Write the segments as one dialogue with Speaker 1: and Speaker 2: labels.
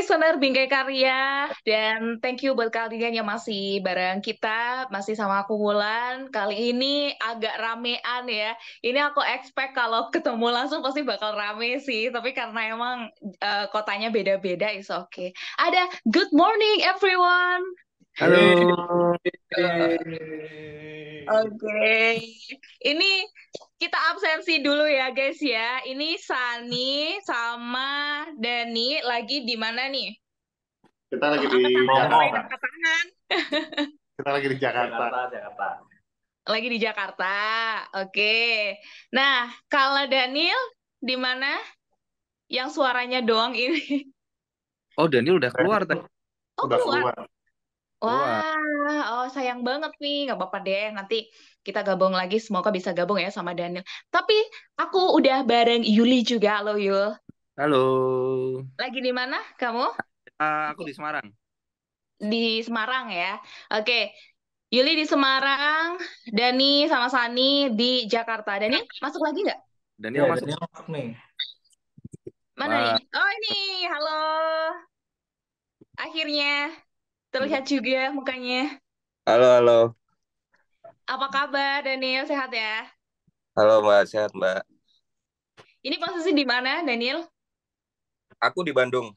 Speaker 1: listener Bingkai Karya, dan thank you buat kalian yang masih bareng kita, masih sama aku Wulan. Kali ini agak ramean ya. Ini aku expect kalau ketemu langsung pasti bakal rame sih, tapi karena emang kotanya beda-beda, is okay. Ada good morning everyone.
Speaker 2: Halo.
Speaker 1: Oke, ini kita absensi dulu ya guys ya. Ini Sani sama Dani lagi di mana nih?
Speaker 2: Kita
Speaker 1: Oh,
Speaker 2: lagi di
Speaker 1: angkat tangan, ngapain
Speaker 2: Jakarta.
Speaker 1: angkat tangan?
Speaker 2: Kita lagi di Jakarta.
Speaker 3: Jakarta.
Speaker 1: Lagi di Jakarta. Oke. Nah, kalau Daniel di mana? Yang suaranya doang ini.
Speaker 4: Oh, Daniel udah keluar tadi.
Speaker 1: Oh,
Speaker 2: Udah
Speaker 1: keluar.
Speaker 2: keluar.
Speaker 4: Keluar.
Speaker 1: Wah, oh sayang banget nih. Nggak apa-apa deh. Nanti kita gabung lagi. Semoga bisa gabung ya sama Daniel. Tapi aku udah bareng Yuli juga. Halo, Yul.
Speaker 4: Halo.
Speaker 1: Lagi di mana kamu?
Speaker 4: Aku di Semarang.
Speaker 1: Di Semarang ya. Oke. Yuli di Semarang, Dani sama Sani di Jakarta. Dani masuk lagi nggak?
Speaker 4: Daniel masuk.
Speaker 3: Daniel masuk nih.
Speaker 1: Mana nih?
Speaker 4: Wah,
Speaker 1: Oh ini, halo. Akhirnya terlihat juga mukanya.
Speaker 5: Halo, halo.
Speaker 1: Apa kabar Daniel? Sehat ya?
Speaker 5: Halo Mbak, sehat Mbak.
Speaker 1: Ini posisi di mana Daniel?
Speaker 5: Aku di Bandung.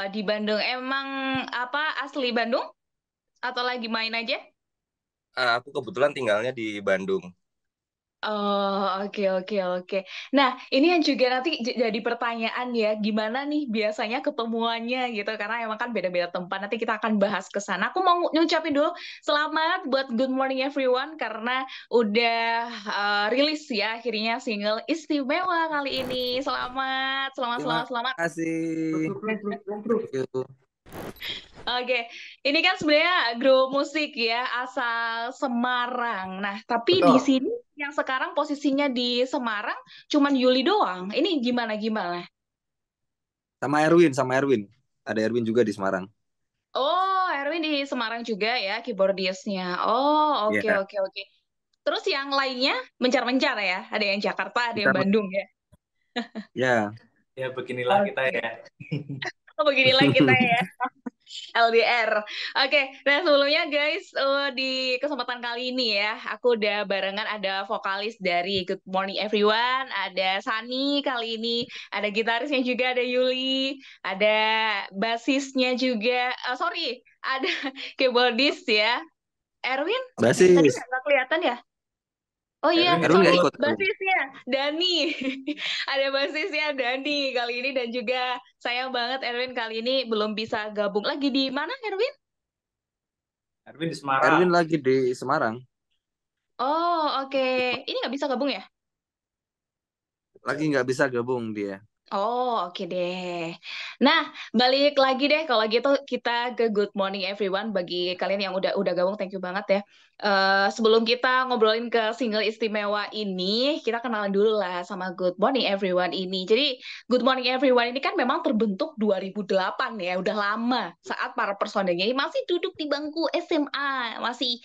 Speaker 1: Di Bandung. Emang apa asli Bandung? Atau lagi main aja?
Speaker 5: Aku kebetulan tinggalnya di Bandung.
Speaker 1: Oh, oke, oke, oke. Nah, ini yang juga nanti jadi pertanyaan ya, gimana nih biasanya ketemuannya gitu, karena emang kan beda-beda tempat, nanti kita akan bahas ke sana. Aku mau ngucapin dulu selamat buat Good Morning Everyone, karena udah rilis ya akhirnya single istimewa kali ini. Selamat, selamat,
Speaker 4: terima
Speaker 1: selamat, selamat.
Speaker 4: kasih. Thank you.
Speaker 1: Oke, ini kan sebenarnya grup musik ya asal Semarang. Nah, tapi di
Speaker 3: Betul.
Speaker 1: sini yang sekarang posisinya di Semarang cuman Yuli doang. Ini gimana gimana?
Speaker 4: Sama Erwin. Ada Erwin juga di Semarang.
Speaker 1: Oh, Erwin di Semarang juga ya keyboardisnya. Oh, oke,
Speaker 4: Ya,
Speaker 1: oke, oke. Terus yang lainnya mencar-mencar ya? Ada yang Jakarta, ada
Speaker 4: kita
Speaker 1: yang Bandung ya.
Speaker 4: ya.
Speaker 3: Ya beginilah kita
Speaker 1: Oke.
Speaker 3: ya.
Speaker 1: Oh, beginilah kita ya. LDR. Oke, nah sebelumnya guys, di kesempatan kali ini ya, aku udah barengan ada vokalis dari Good Morning Everyone, ada Sani kali ini, ada gitarisnya juga, ada Yuli, ada bassisnya juga, sorry, ada keyboardist ya, Erwin, tadi
Speaker 4: Basis.
Speaker 1: nggak kelihatan ya? Oh iya,
Speaker 3: Erwin
Speaker 4: Erwin nggak
Speaker 1: sorry,
Speaker 3: ikut.
Speaker 4: ikut.
Speaker 1: basisnya Dani. Ada basisnya Dani kali ini dan juga sayang banget Erwin kali ini belum bisa gabung. Lagi di mana Erwin?
Speaker 3: Erwin di Semarang.
Speaker 4: Erwin lagi di Semarang.
Speaker 1: Oh, oke. Ini nggak bisa gabung ya?
Speaker 4: Lagi nggak bisa gabung dia.
Speaker 1: Oh, oke deh. Nah, balik lagi deh kalau gitu kita ke Good Morning Everyone bagi kalian yang udah gabung, thank you banget ya. Sebelum kita ngobrolin ke single istimewa ini, kita kenalan dulu lah sama Good Morning Everyone ini. Jadi, Good Morning Everyone ini kan memang terbentuk 2008 ya, udah lama saat para personelnya masih duduk di bangku SMA, masih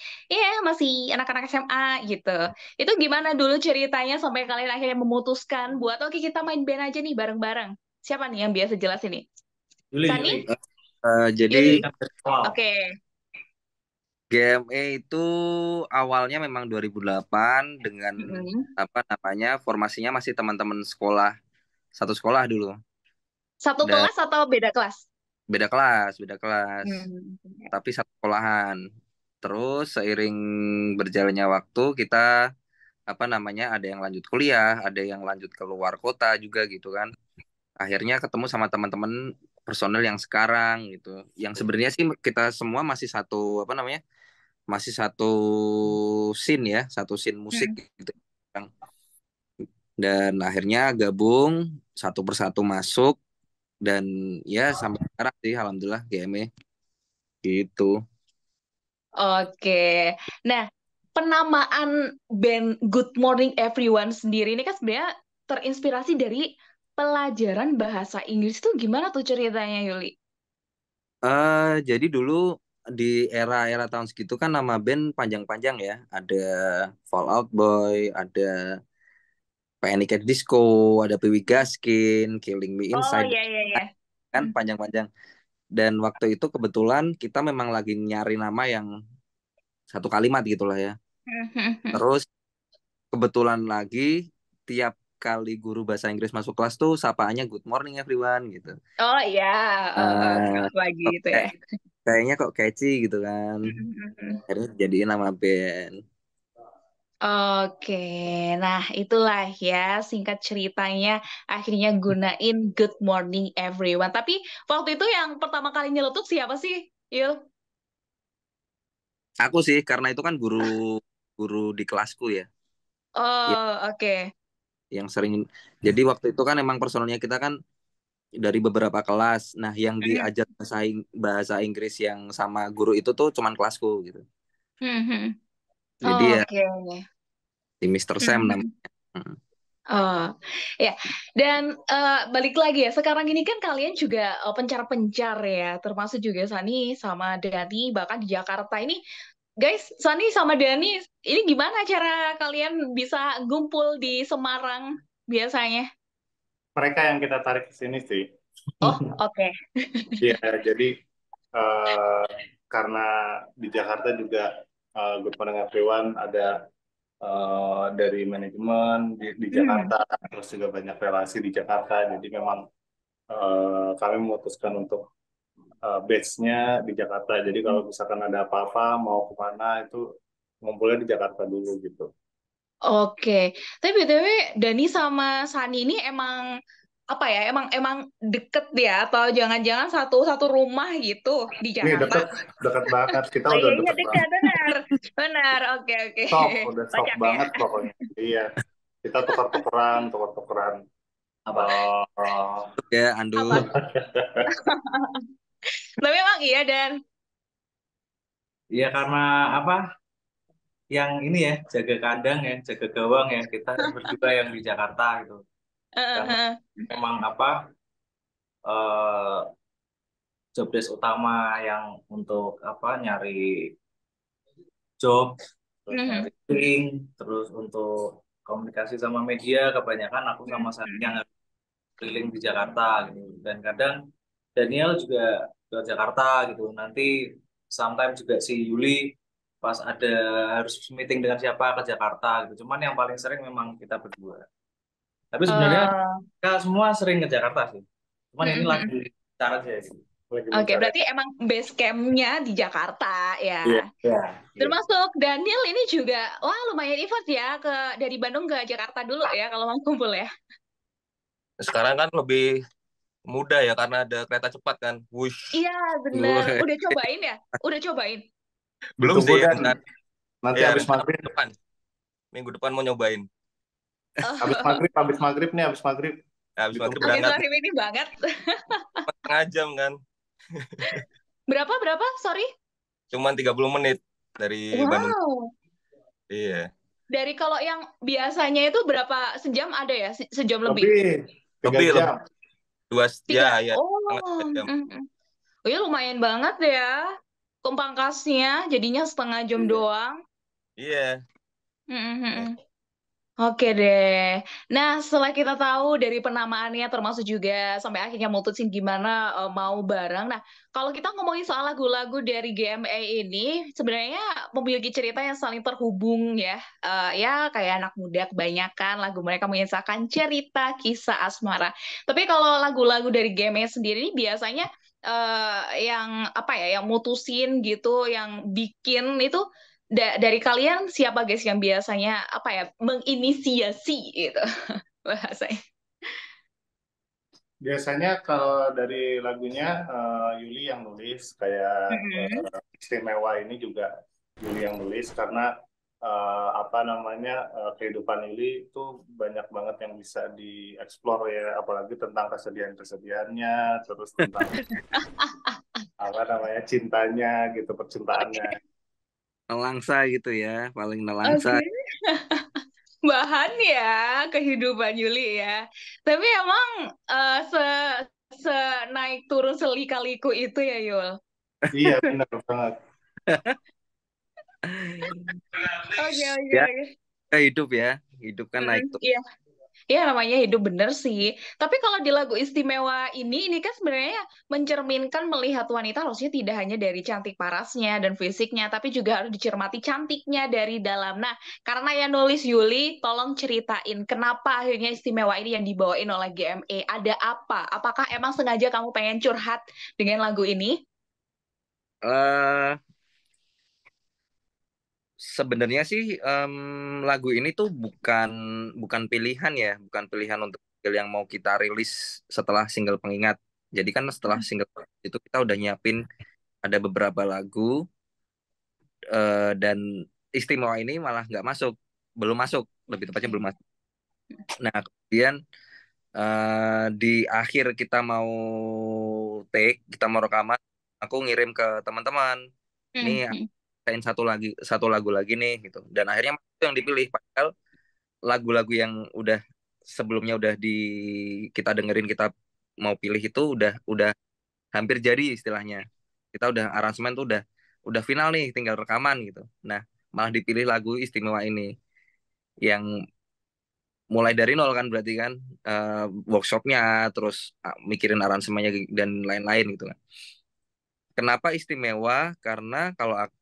Speaker 1: anak-anak SMA gitu. Itu gimana dulu ceritanya sampai kalian akhirnya memutuskan buat oke kita main band aja nih bareng-bareng. Siapa nih yang biasa jelas ini? Sani?
Speaker 3: Yuli.
Speaker 1: Yuli.
Speaker 4: Jadi
Speaker 3: Kan dari awal.
Speaker 1: Oke.
Speaker 4: GME itu awalnya memang 2008 dengan
Speaker 1: Mm-mm.
Speaker 4: apa namanya formasinya masih teman-teman sekolah, satu sekolah dulu.
Speaker 1: Satu
Speaker 4: Dan
Speaker 1: kelas atau beda kelas?
Speaker 4: beda kelas,
Speaker 1: Hmm.
Speaker 4: tapi satu sekolahan. Terus seiring berjalannya waktu kita apa namanya ada yang lanjut kuliah, ada yang lanjut ke luar kota juga gitu kan. Akhirnya ketemu sama teman-teman personel yang sekarang gitu. Yang sebenarnya sih kita semua masih satu apa namanya? Masih satu scene ya, satu scene musik
Speaker 1: Hmm.
Speaker 4: gitu. Dan akhirnya gabung satu persatu masuk dan ya sampai sekarang sih alhamdulillah GME gitu.
Speaker 1: Oke. Nah, penamaan band Good Morning Everyone sendiri ini kan sebenarnya terinspirasi dari pelajaran bahasa Inggris itu gimana tuh ceritanya, Yuli?
Speaker 4: Jadi dulu di era-era tahun segitu kan nama band panjang-panjang ya. Ada Fall Out Boy, ada Panic at Disco, ada Piwi Gaskin, Killing Me
Speaker 1: Oh
Speaker 4: Inside.
Speaker 1: iya iya iya.
Speaker 4: kan panjang-panjang. Dan waktu itu kebetulan kita memang lagi nyari nama yang satu kalimat gitulah ya. Terus kebetulan lagi tiap kali guru bahasa Inggris masuk kelas tuh sapaannya good morning everyone gitu.
Speaker 1: Oh iya, lagi
Speaker 4: Kok
Speaker 1: gitu ya.
Speaker 4: kayaknya kok catchy gitu kan. Akhirnya jadiin nama band.
Speaker 1: Oke, nah itulah ya singkat ceritanya akhirnya gunain Good Morning Everyone. Tapi waktu itu yang pertama kali nyeletuk siapa sih, Yul?
Speaker 4: Aku sih karena itu kan guru di kelasku ya,
Speaker 1: Oh, oke.
Speaker 4: yang sering. Jadi waktu itu kan emang personalnya kita kan dari beberapa kelas. Nah, yang diajar bahasa Inggris yang sama guru itu tuh cuman kelasku gitu. Jadi ya
Speaker 1: Oke.
Speaker 4: di Mr. Sam namanya.
Speaker 1: Oh, ya. Dan balik lagi ya, sekarang ini kan kalian juga pencar-pencar ya, termasuk juga Sani sama Dani, bahkan di Jakarta ini. Guys, Sani sama Dani, ini gimana cara kalian bisa ngumpul di Semarang biasanya?
Speaker 2: Mereka yang kita tarik ke sini sih.
Speaker 1: Oh, oke.
Speaker 2: Iya, jadi eh, karena di Jakarta juga Good Morning Everyone ada dari manajemen di Jakarta, terus juga banyak relasi di Jakarta. Jadi memang kami memutuskan untuk base-nya di Jakarta. Jadi kalau misalkan ada apa-apa, mau kemana, itu ngumpulnya di Jakarta dulu gitu.
Speaker 1: Oke. Tapi BTW Dani sama Sani ini emang apa ya? Emang deket ya atau jangan-jangan satu rumah gitu di
Speaker 2: Ini
Speaker 1: Jakarta?
Speaker 2: dekat banget. Kita
Speaker 1: Oh
Speaker 2: udah
Speaker 1: iya iya
Speaker 2: deket
Speaker 1: dekat
Speaker 2: banget.
Speaker 1: benar. Benar. Oke oke.
Speaker 2: Udah sok
Speaker 1: Kocak ya.
Speaker 2: banget pokoknya. Iya, kita tukar-tukeran.
Speaker 3: Apa?
Speaker 4: Ya, Andu.
Speaker 1: Apa? Tapi emang iya dan
Speaker 3: Iya karena apa? Yang ini ya, jaga kandang ya, jaga gawang ya, kita berdua yang di Jakarta gitu. Karena memang apa? eh job desk utama yang untuk apa nyari job, terus nyari link, terus untuk komunikasi sama media, kebanyakan aku sama Sandi yang keliling di Jakarta gitu. Dan kadang Daniel juga ke Jakarta gitu. Nanti sometimes juga si Yuli pas ada harus meeting dengan siapa ke Jakarta gitu. Cuman yang paling sering memang kita berdua. Tapi sebenarnya kita semua sering ke Jakarta sih. Cuman ini lagi cara aja gitu. Lagi
Speaker 1: Oke,
Speaker 3: mencari.
Speaker 1: berarti emang base camp-nya di Jakarta ya.
Speaker 2: Iya.
Speaker 3: Ya,
Speaker 1: Termasuk Daniel ini juga, wah lumayan effort ya dari Bandung ke Jakarta dulu ya kalau mau kumpul ya.
Speaker 5: Sekarang kan lebih mudah ya karena ada kereta cepat kan. Wush.
Speaker 1: Iya bener, udah cobain ya? Udah cobain?
Speaker 5: Belum
Speaker 2: Ditunggu
Speaker 5: sih,
Speaker 2: dan
Speaker 5: ntar,
Speaker 2: nanti
Speaker 5: ya
Speaker 2: habis maghrib,
Speaker 5: minggu depan mau nyobain.
Speaker 2: habis maghrib nih, habis maghrib.
Speaker 5: Habis maghrib
Speaker 1: Habis
Speaker 5: berangkat
Speaker 1: maghrib ini banget.
Speaker 5: setengah jam kan.
Speaker 1: Berapa? Sorry.
Speaker 5: Cuman 30 menit dari Bandung.
Speaker 1: Wow.
Speaker 5: Iya.
Speaker 1: Dari kalau yang biasanya itu berapa sejam ada ya? Sejam lebih?
Speaker 2: Tiga jam.
Speaker 5: 2
Speaker 1: Tiga.
Speaker 5: ya
Speaker 1: Oh.
Speaker 5: setengah jam.
Speaker 1: Oh ya lumayan banget ya. Pangkasnya jadinya setengah jam doang.
Speaker 5: Iya.
Speaker 1: Oke deh. Nah, setelah kita tahu dari penamaannya termasuk juga sampai akhirnya mutusin gimana mau bareng. Nah, kalau kita ngomongin soal lagu-lagu dari GMA ini, sebenarnya memiliki cerita yang saling terhubung ya. Ya, kayak anak muda kebanyakan lagu mereka mengisahkan cerita kisah asmara. Tapi kalau lagu-lagu dari GMA sendiri ini biasanya yang apa ya, yang mutusin gitu, yang bikin itu dari kalian siapa guys yang biasanya apa ya menginisiasi gitu bahasanya?
Speaker 2: Biasanya kalau dari lagunya Yuli yang nulis, kayak Istimewa ini juga Yuli yang nulis karena apa namanya kehidupan Yuli itu banyak banget yang bisa dieksplor ya, apalagi tentang kesedihan-kesedihannya, terus tentang apa namanya cintanya gitu, percintaannya.
Speaker 4: Nelangsa gitu ya, paling nelangsa.
Speaker 1: Oke. Bahan ya kehidupan Yuli ya. Tapi emang se naik turun selika-liku itu ya Yul.
Speaker 2: Iya, benar banget.
Speaker 1: Oke.
Speaker 4: Ya, hidup ya. Hidup kan naik tuh.
Speaker 1: Iya. Ya namanya hidup bener sih. Tapi kalau di lagu Istimewa ini kan sebenarnya mencerminkan melihat wanita harusnya tidak hanya dari cantik parasnya dan fisiknya, tapi juga harus dicermati cantiknya dari dalam. Nah, karena yang nulis Yuli, tolong ceritain kenapa akhirnya Istimewa ini yang dibawain oleh GME. Ada apa? Apakah emang sengaja kamu pengen curhat dengan lagu ini?
Speaker 4: eh Sebenarnya sih lagu ini tuh bukan bukan pilihan ya, bukan pilihan untuk single yang mau kita rilis setelah single Pengingat. Jadi kan setelah single itu kita udah nyiapin ada beberapa lagu, dan Istimewa ini malah nggak masuk, belum masuk, lebih tepatnya belum masuk. Nah, kemudian di akhir kita mau kita mau rekaman, aku ngirim ke teman-teman, nih
Speaker 1: Hmm.
Speaker 4: ada satu lagu lagi nih gitu. Dan akhirnya itu yang dipilih. Padahal lagu-lagu yang udah sebelumnya udah kita dengerin, kita mau pilih itu udah hampir jadi istilahnya. Kita udah aransemen tuh udah final nih, tinggal rekaman gitu. Nah, malah dipilih lagu Istimewa ini yang mulai dari nol kan, berarti kan workshopnya, terus mikirin aransemennya dan lain-lain gitu kan. Kenapa istimewa? Karena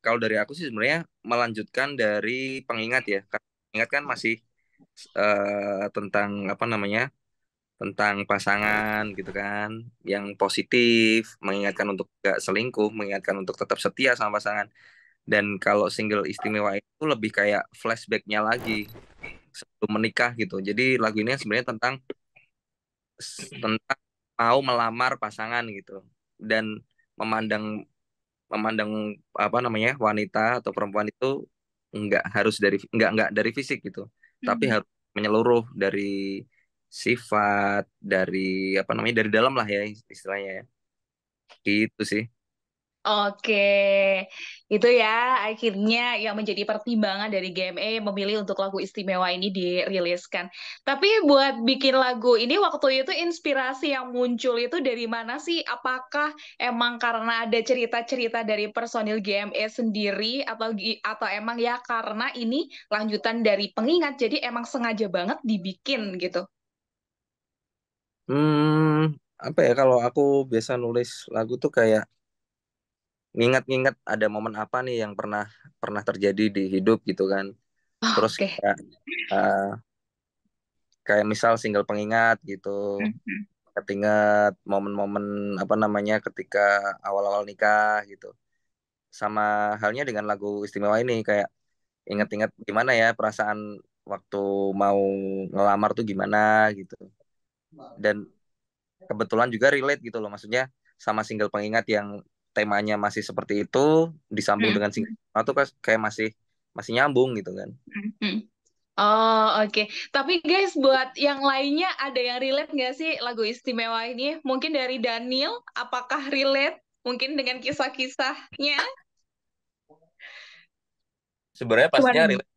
Speaker 4: kalau dari aku sih sebenarnya melanjutkan dari Pengingat ya. Karena Pengingat kan masih tentang apa namanya? Tentang pasangan gitu kan, yang positif, mengingatkan untuk gak selingkuh, mengingatkan untuk tetap setia sama pasangan. Dan kalau single Istimewa itu lebih kayak flashbacknya lagi sebelum menikah gitu. Jadi lagu ini sebenarnya tentang mau melamar pasangan gitu, dan memandang memandang apa namanya, wanita atau perempuan itu nggak dari fisik gitu, tapi
Speaker 1: Hmm.
Speaker 4: harus menyeluruh dari sifat, dari apa namanya, dari dalam lah ya istilahnya ya. Gitu sih.
Speaker 1: Oke, itu ya akhirnya yang menjadi pertimbangan dari GME memilih untuk lagu istimewa ini diriliskan. Tapi buat bikin lagu ini waktu itu inspirasi yang muncul itu dari mana sih? Apakah emang karena ada cerita-cerita dari personil GME sendiri atau emang ya karena ini lanjutan dari Pengingat jadi emang sengaja banget dibikin gitu?
Speaker 4: Apa ya, kalau aku biasa nulis lagu tuh kayak ngingat-ngingat ada momen apa nih yang pernah pernah terjadi di hidup gitu kan. Terus
Speaker 1: Oke.
Speaker 4: kayak eh, kayak misal single Pengingat gitu,
Speaker 1: Mhm.
Speaker 4: ingat momen-momen apa namanya ketika awal-awal nikah gitu. Sama halnya dengan lagu Istimewa ini, kayak ingat-ingat gimana ya perasaan waktu mau ngelamar tuh gimana gitu. Dan kebetulan juga relate gitu loh, maksudnya sama single Pengingat yang temanya masih seperti itu, disambung dengan single Istimewa tuh kayak masih masih nyambung gitu kan.
Speaker 1: Mhm. Oh, oke. Tapi guys, buat yang lainnya ada yang relate nggak sih lagu istimewa ini? Mungkin dari Daniel, apakah relate? Mungkin dengan kisah-kisahnya?
Speaker 3: Sebenarnya
Speaker 1: Gimana
Speaker 3: pastinya
Speaker 1: nih?
Speaker 3: relate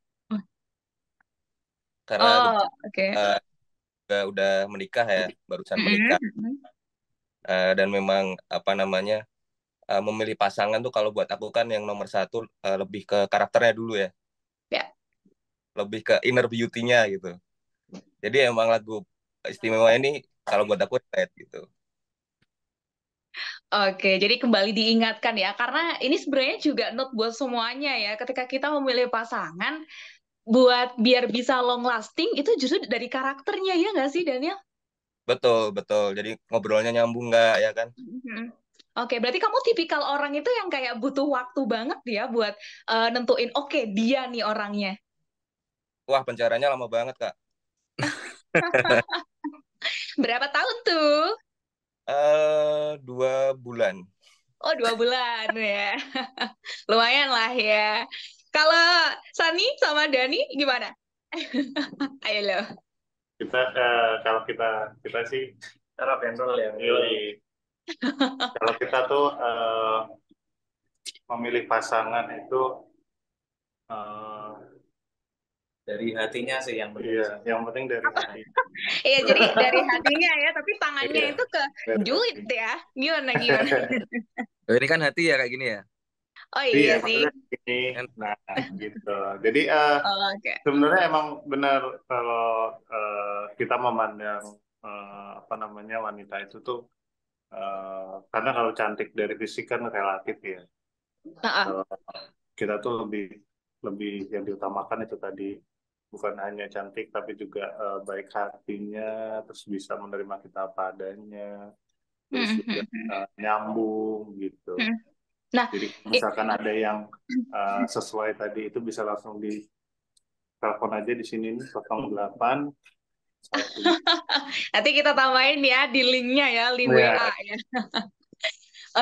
Speaker 3: karena
Speaker 1: Oh, oke.
Speaker 3: udah menikah ya, barusan
Speaker 1: Mhm,
Speaker 3: menikah.
Speaker 1: mhm.
Speaker 3: Dan memang apa namanya, memilih pasangan tuh kalau buat aku kan yang nomor satu, lebih ke karakternya dulu ya,
Speaker 1: Ya,
Speaker 3: lebih ke inner beauty-nya gitu. Jadi emang lagu istimewa ini kalau buat aku relate gitu.
Speaker 1: oke. Jadi kembali diingatkan ya, karena ini sebenarnya juga note buat semuanya ya. Ketika kita memilih pasangan, buat biar bisa long lasting, itu justru dari karakternya ya nggak sih, Daniel?
Speaker 3: Betul, betul. Jadi ngobrolnya nyambung nggak ya kan?
Speaker 1: Mhm. Oke, berarti kamu tipikal orang itu yang kayak butuh waktu banget ya buat nentuin, oke, dia nih orangnya.
Speaker 3: Wah, pencariannya lama banget, Kak.
Speaker 1: Berapa tahun tuh?
Speaker 3: 2 bulan.
Speaker 1: Oh, 2 bulan ya. Lumayan lah ya. Kalau Sani sama Dani gimana? Ayo loh.
Speaker 2: Kita kalau kita sih
Speaker 3: Cara pendul ya.
Speaker 2: yoi. Kalau kita tuh memilih pasangan itu eh,
Speaker 3: Dari hatinya sih yang penting
Speaker 2: iya,
Speaker 3: sih.
Speaker 2: yang penting dari hati.
Speaker 1: Iya, jadi dari hatinya ya, tapi tangannya
Speaker 2: Iya,
Speaker 1: itu ke
Speaker 2: dari
Speaker 1: duit
Speaker 2: hati.
Speaker 1: ya. Gimana, gimana?
Speaker 4: Oh, ini kan hati ya kayak gini ya.
Speaker 1: Oh
Speaker 2: Iya,
Speaker 1: iya sih.
Speaker 2: maksudnya ini,
Speaker 4: Kan
Speaker 2: nah gitu. Jadi
Speaker 1: Oh, oke.
Speaker 2: sebenarnya emang benar kalau kita memandang apa namanya wanita itu tuh karena kalau cantik dari fisik kan relatif ya.
Speaker 1: Nah,
Speaker 2: Kalau kita tuh lebih lebih yang diutamakan itu tadi bukan hanya cantik tapi juga baik hatinya, terus bisa menerima kita apa adanya, terus juga nyambung gitu.
Speaker 1: nah,
Speaker 2: Jadi misalkan ada yang sesuai tadi itu bisa langsung di telepon aja di sini nih 08 satu.
Speaker 1: nanti kita tambahin ya di linknya ya, link WA
Speaker 2: Ya,
Speaker 1: ya.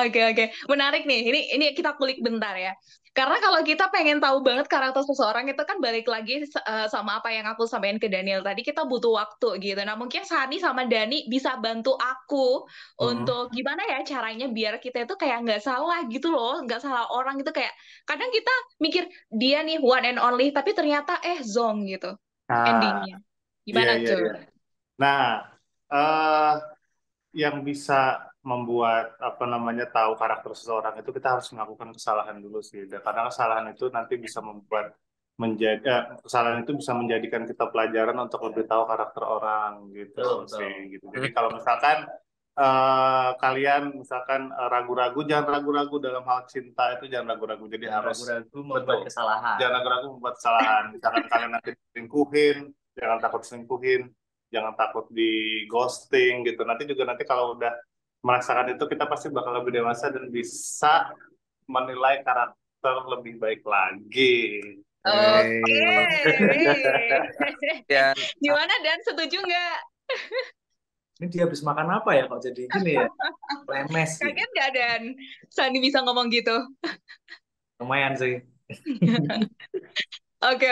Speaker 1: Oke. Menarik nih. Ini kita kulik bentar ya. Karena kalau kita pengen tahu banget karakter seseorang itu kan balik lagi sama apa yang aku sampaikan ke Daniel tadi, kita butuh waktu gitu. Nah, mungkin Sani sama Dani bisa bantu aku untuk gimana ya caranya biar kita itu kayak nggak salah gitu loh, nggak salah orang gitu kayak kadang kita mikir dia nih one and only, tapi ternyata zong gitu
Speaker 2: nah,
Speaker 1: endingnya.
Speaker 2: iya
Speaker 1: Gimana
Speaker 2: iya
Speaker 1: tuh?
Speaker 2: iya. Nah, eh yang bisa membuat apa namanya tahu karakter seseorang itu kita harus melakukan kesalahan dulu sih. Dan karena kesalahan itu nanti bisa membuat menjadi kesalahan itu bisa menjadikan kita pelajaran untuk lebih tahu karakter orang gitu sih gitu. Jadi kalau misalkan kalian misalkan ragu-ragu, jangan ragu-ragu dalam hal cinta itu jangan ragu-ragu. Jadi harus
Speaker 3: Ragu-ragu membuat kesalahan.
Speaker 2: jangan ragu-ragu membuat kesalahan. Misalkan kalian nanti selingkuhin, jangan takut selingkuhin, jangan takut di ghosting gitu. Nanti kalau udah merasakan itu kita pasti bakal lebih dewasa dan bisa menilai karakter lebih baik lagi.
Speaker 1: Oke.
Speaker 4: Dan
Speaker 1: Gimana Dan, setuju nggak?
Speaker 3: Ini dia habis makan apa ya kok jadi gini ya? Lemes gitu.
Speaker 1: Kaget nggak Dan Sani bisa ngomong gitu?
Speaker 3: Lumayan sih.
Speaker 1: Oke.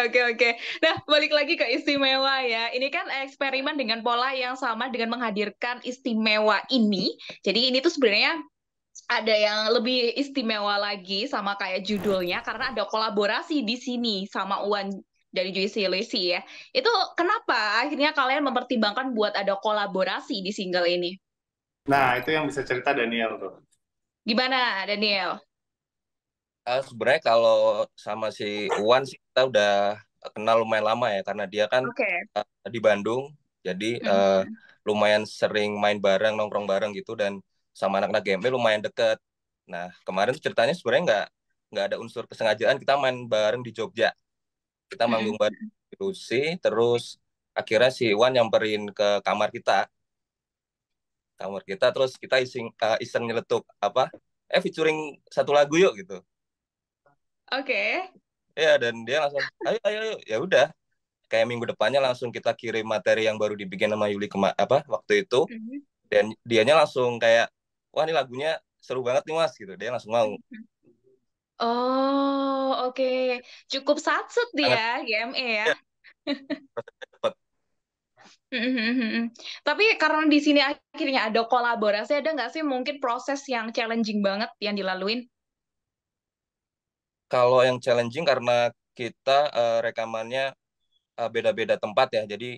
Speaker 1: Nah, balik lagi ke istimewa ya. Ini kan eksperimen dengan pola yang sama dengan menghadirkan istimewa ini. Jadi ini tuh sebenarnya ada yang lebih istimewa lagi sama kayak judulnya karena ada kolaborasi di sini sama Uwan dari Juicy Lucy ya. Itu kenapa akhirnya kalian mempertimbangkan buat ada kolaborasi di single ini?
Speaker 2: Nah, itu yang bisa cerita Daniel tuh.
Speaker 1: Gimana, Daniel?
Speaker 5: Sebenarnya kalau sama si Uwan sih kita udah kenal lumayan lama ya karena dia kan
Speaker 1: Oke.
Speaker 5: di Bandung, jadi lumayan sering main bareng, nongkrong bareng gitu dan sama anak-anak GMB lumayan deket. Nah kemarin tuh ceritanya sebenarnya nggak ada unsur kesengajaan, kita main bareng di Jogja, kita manggung bareng di Rusi, terus akhirnya si Iwan nyamperin ke kamar kita terus kita iseng nyeletuk apa featuring satu lagu yuk gitu.
Speaker 1: Oke.
Speaker 5: Ya dan dia langsung ayo ya udah kayak minggu depannya langsung kita kirim materi yang baru dibikin sama Yuli waktu itu dan dianya langsung kayak wah ini lagunya seru banget nih mas gitu, dia langsung mau
Speaker 1: Oh, oke. Cukup satset
Speaker 5: banget
Speaker 1: dia, GME ya.
Speaker 5: ya, cepet.
Speaker 1: Tapi karena di sini akhirnya ada kolaborasi, ada nggak sih mungkin proses yang challenging banget yang dilaluin?
Speaker 5: Kalau yang challenging karena kita rekamannya beda-beda tempat ya, jadi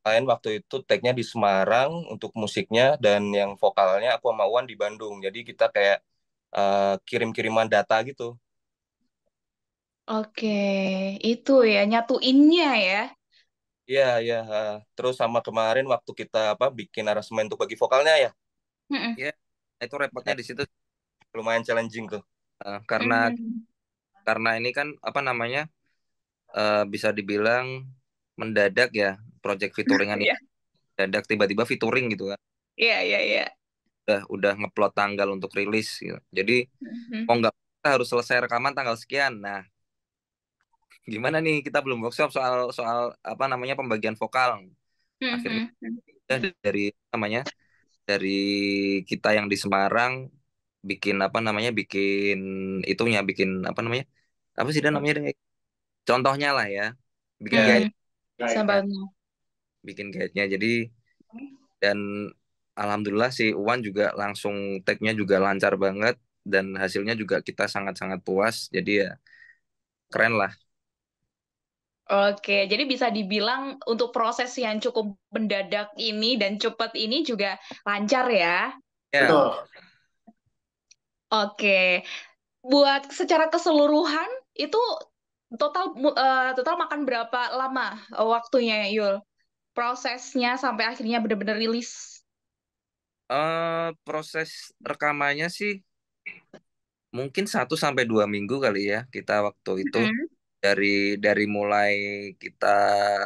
Speaker 5: lain waktu itu tag-nya di Semarang untuk musiknya dan yang vokalnya aku sama Wan di Bandung, jadi kita kayak kirim-kiriman data gitu.
Speaker 1: Oke, itu ya nyatuinnya ya.
Speaker 5: Iya. Terus sama kemarin waktu kita bikin aransemen untuk bagi vokalnya ya.
Speaker 4: ya itu repotnya
Speaker 5: Nah,
Speaker 4: di situ
Speaker 5: lumayan challenging tuh.
Speaker 4: karena ini kan apa namanya bisa dibilang mendadak ya project featuringan ini
Speaker 1: Iya,
Speaker 4: mendadak tiba-tiba featuring gitu kan
Speaker 1: iya.
Speaker 4: udah ngeplot tanggal untuk rilis gitu. Jadi mau nggak kita harus selesai rekaman tanggal sekian. Nah, gimana nih kita belum workshop soal soal apa namanya pembagian vokal. Akhirnya udah dari namanya dari kita yang di Semarang bikin apa namanya bikin itunya bikin apa namanya apa sih dan namanya deh contohnya lah ya bikin guide
Speaker 1: Sambalnya.
Speaker 4: bikin guide-nya jadi dan alhamdulillah si Uwan juga langsung tag-nya juga lancar banget dan hasilnya juga kita sangat-sangat puas jadi ya keren lah.
Speaker 1: Oke, jadi bisa dibilang untuk proses yang cukup mendadak ini dan cepat ini juga lancar ya.
Speaker 4: Ya,
Speaker 2: Betul.
Speaker 1: Oke, buat secara keseluruhan itu total total makan berapa lama waktunya, Yul? prosesnya sampai akhirnya benar-benar rilis?
Speaker 4: Proses rekamannya sih mungkin 1 sampai 2 minggu kali ya kita waktu itu
Speaker 1: Mm-mm.
Speaker 4: dari mulai kita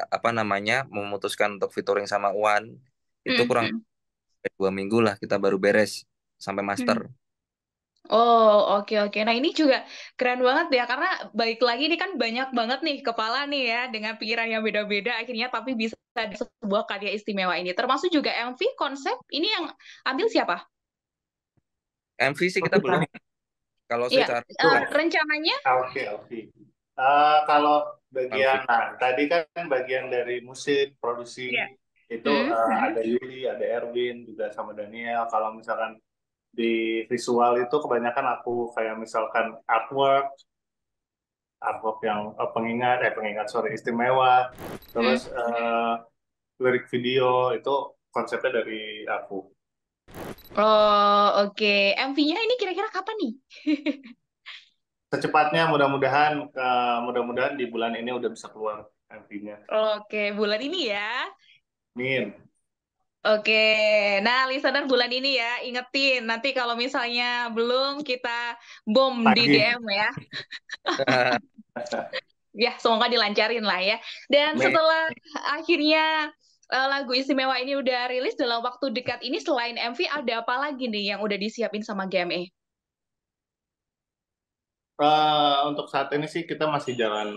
Speaker 4: apa namanya memutuskan untuk featuring sama Uan itu kurang
Speaker 1: Mm-mm.
Speaker 4: lebih 2 minggu lah kita baru beres sampai
Speaker 1: Mm.
Speaker 4: master.
Speaker 1: Oh, oke oke. Nah, ini juga keren banget ya karena balik lagi ini kan banyak banget nih kepala nih ya dengan pikiran yang beda-beda akhirnya tapi bisa ada sebuah karya istimewa ini. Termasuk juga MV konsep ini yang ambil siapa?
Speaker 4: MV sih kita belum. Kalau
Speaker 1: Iya,
Speaker 4: secara
Speaker 1: rencananya?
Speaker 2: Oke, oke. Kalau bagian,
Speaker 4: MV.
Speaker 2: nah tadi kan bagian dari musik, produksi,
Speaker 1: Iya.
Speaker 2: itu
Speaker 1: Mm-mm.
Speaker 2: ada Yuli, ada Erwin, juga sama Daniel. Kalau misalkan di visual itu kebanyakan aku kayak misalkan artwork, artwork yang pengingat, sorry, istimewa.
Speaker 1: Mm.
Speaker 2: Terus lirik video itu konsepnya dari aku.
Speaker 1: Oh, oke. MV-nya ini kira-kira kapan nih?
Speaker 2: Secepatnya mudah-mudahan di bulan ini udah bisa keluar MV-nya.
Speaker 1: Oke, bulan ini ya.
Speaker 2: Min.
Speaker 1: Oke, nah listener bulan ini ya, ingetin nanti kalau misalnya belum kita bom di
Speaker 2: Tagih.
Speaker 1: DM ya. Ya, semoga dilancarin lah ya. Dan
Speaker 2: Mei.
Speaker 1: setelah akhirnya lagu istimewa ini udah rilis dalam waktu dekat ini selain MV ada apa lagi nih yang udah disiapin sama GME?
Speaker 2: Untuk saat ini sih kita masih jalan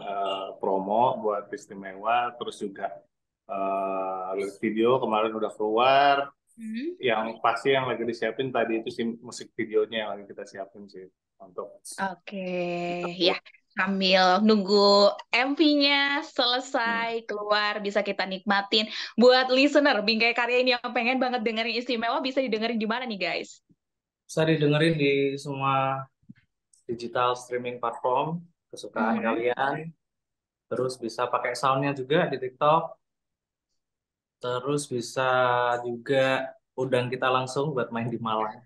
Speaker 2: promo buat istimewa, terus juga lirik video kemarin udah keluar. Yang pasti yang lagi disiapin tadi itu sih musik videonya yang lagi kita siapin sih untuk.
Speaker 1: Oke, ya sambil nunggu MV-nya selesai keluar bisa kita nikmatin. Buat listener Bingkai Karya ini yang pengen banget dengerin istimewa bisa didengerin di mana nih guys?
Speaker 3: Bisa didengerin di semua digital streaming platform kesukaan kalian. Terus bisa pakai soundnya juga di TikTok. Terus bisa juga undang kita langsung buat main di Malang.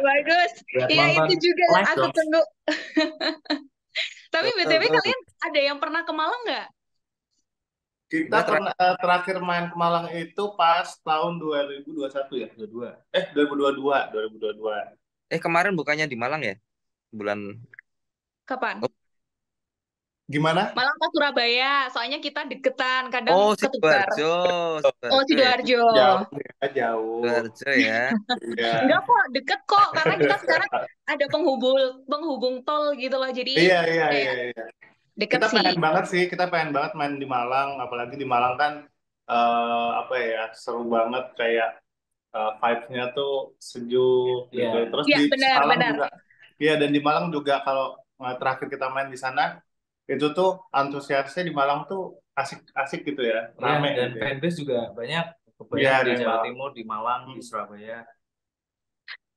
Speaker 1: Bagus,
Speaker 3: Buat
Speaker 1: ya
Speaker 3: nonton
Speaker 1: itu juga
Speaker 3: live
Speaker 1: aku
Speaker 3: dong.
Speaker 1: tunggu. Tapi BTW
Speaker 4: Tuh.
Speaker 1: kalian ada yang pernah ke Malang nggak?
Speaker 2: Kita
Speaker 4: Udah terakhir.
Speaker 2: terakhir main ke Malang itu pas tahun 2021 ya, 22. 2022.
Speaker 4: Kemarin bukannya di Malang ya? Bulan
Speaker 1: Kapan?
Speaker 4: Oh,
Speaker 2: Gimana?
Speaker 1: Malang ke Surabaya, soalnya kita deketan, kadang
Speaker 4: oh
Speaker 1: ketukar.
Speaker 4: Sidoarjo,
Speaker 1: Oh,
Speaker 4: Sidoarjo ya.
Speaker 1: Sidoarjo.
Speaker 2: Jauh ya, jauh.
Speaker 4: Sidoarjo ya.
Speaker 2: Iya.
Speaker 1: Enggak kok, deket kok, karena kita sekarang ada penghubung tol gitu loh, jadi
Speaker 2: Iya.
Speaker 1: kayak deket
Speaker 2: Kita
Speaker 1: sih.
Speaker 2: kita pengen banget main di Malang, apalagi di Malang kan apa ya, seru banget kayak vibes-nya tuh sejuk gitu.
Speaker 3: Iya.
Speaker 2: Terus
Speaker 1: Iya,
Speaker 2: di Malang
Speaker 1: benar.
Speaker 2: juga, iya, dan di Malang juga kalau terakhir kita main di sana itu tuh antusiasnya di Malang tuh asik gitu ya,
Speaker 3: Iya,
Speaker 2: rame
Speaker 3: dan
Speaker 2: gitu ya.
Speaker 3: fanbase juga banyak.
Speaker 2: Iya,
Speaker 3: Banyak di
Speaker 2: di
Speaker 3: Jawa
Speaker 2: Malang.
Speaker 3: Timur, di Malang, di Surabaya.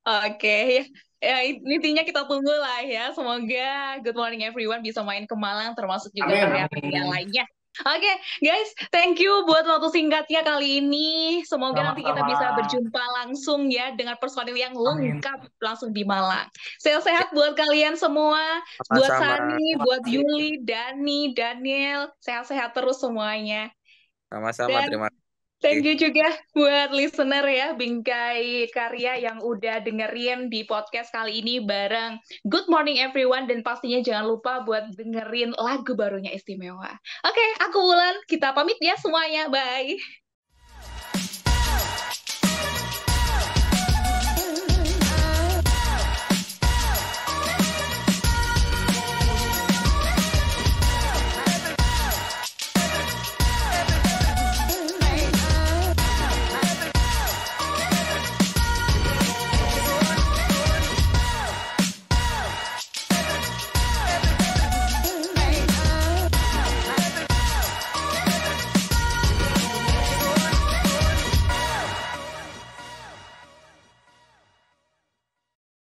Speaker 1: Oke, ya intinya kita tunggu lah ya. Semoga Good Morning Everyone bisa main ke Malang, termasuk juga
Speaker 2: Amin.
Speaker 1: karya-karya lainnya. Oke, guys, thank you buat waktu singkatnya kali ini. Semoga nanti kita bisa
Speaker 2: Sama-sama.
Speaker 1: berjumpa langsung ya dengan personil yang
Speaker 2: Amin.
Speaker 1: lengkap langsung di Malang. Sehat-sehat buat kalian semua, buat
Speaker 4: Sama-sama.
Speaker 1: Sani, buat Yuli, Dani, Daniel, sehat-sehat terus semuanya.
Speaker 4: Sama-sama.
Speaker 1: Dan
Speaker 4: Terima
Speaker 1: thank
Speaker 4: kasih.
Speaker 1: you juga buat listener ya, Bingkai Karya yang udah dengerin di podcast kali ini bareng Good Morning Everyone. Dan pastinya jangan lupa buat dengerin lagu barunya Istimewa. Oke, aku Wulan. Kita pamit ya semuanya. Bye.